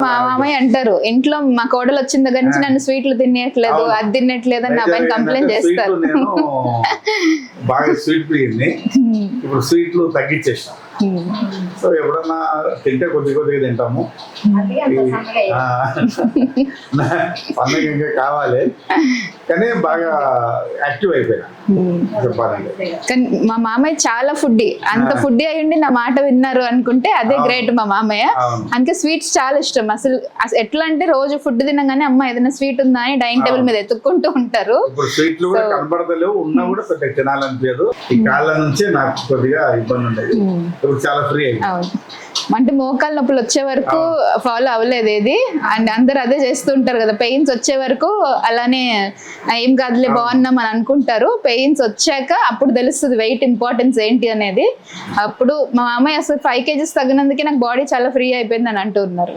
మా మామయ్య అంటారు, ఇంట్లో మా కోడలు వచ్చిన దగ్గర నుంచి నన్ను స్వీట్లు తినేయట్లేదు, అది తినట్లేదు అని నా పైన కంప్లైంట్ చేస్తారు. బాగా స్వీట్ ప్రియుడిని, ఇప్పుడు స్వీట్లు తగ్గించేసాం. సో ఎప్పుడన్నా తింటే కొద్దిగా తింటాము. పండుగ ఇంకా కావాలి కానీ బాగా యాక్టివ్ అయిపోయినా చెప్పాలంటే. కానీ మా మామయ్య చాలా ఫుడ్డీ, అంత ఫుడ్డీ అయ్యుండి నా మాట విన్నారు అనుకుంటే అదే గ్రేట్ మా మామయ్య. అందుకే స్వీట్స్ చాలా ఇష్టం. అసలు ఎట్లా అంటే రోజు ఫుడ్ తినగానే అమ్మ ఏదైనా స్వీట్ ఉందా అని డైనింగ్ టేబుల్ మీద ఎత్తుక్కుంటూ ఉంటారు. స్వీట్లు కూడా కనబడతలేవు, ఉన్నా కూడా పెద్ద తినాలనిపించదు. ఈ కాళ్ళ నుంచే నాకు కొద్దిగా ఇబ్బంది ఉండేది, ఇప్పుడు చాలా ఫ్రీ అయింది. అంటే మోకాళ్ళ నొప్పులు వచ్చే వరకు ఫాలో అవ్వలేదు ఏది, అండ్ అందరు అదే చేస్తుంటారు కదా. పెయిన్స్ వచ్చే వరకు అలానే ఏం కాదులే బాగున్నాం అని అనుకుంటారు. పెయిన్స్ వచ్చాక అప్పుడు తెలుస్తుంది వెయిట్ ఇంపార్టెన్స్ ఏంటి అనేది. అప్పుడు మా మామయ్య అసలు 5 kgs తగ్గినందుకే నాకు బాడీ చాలా ఫ్రీ అయిపోయింది అని అంటున్నారు.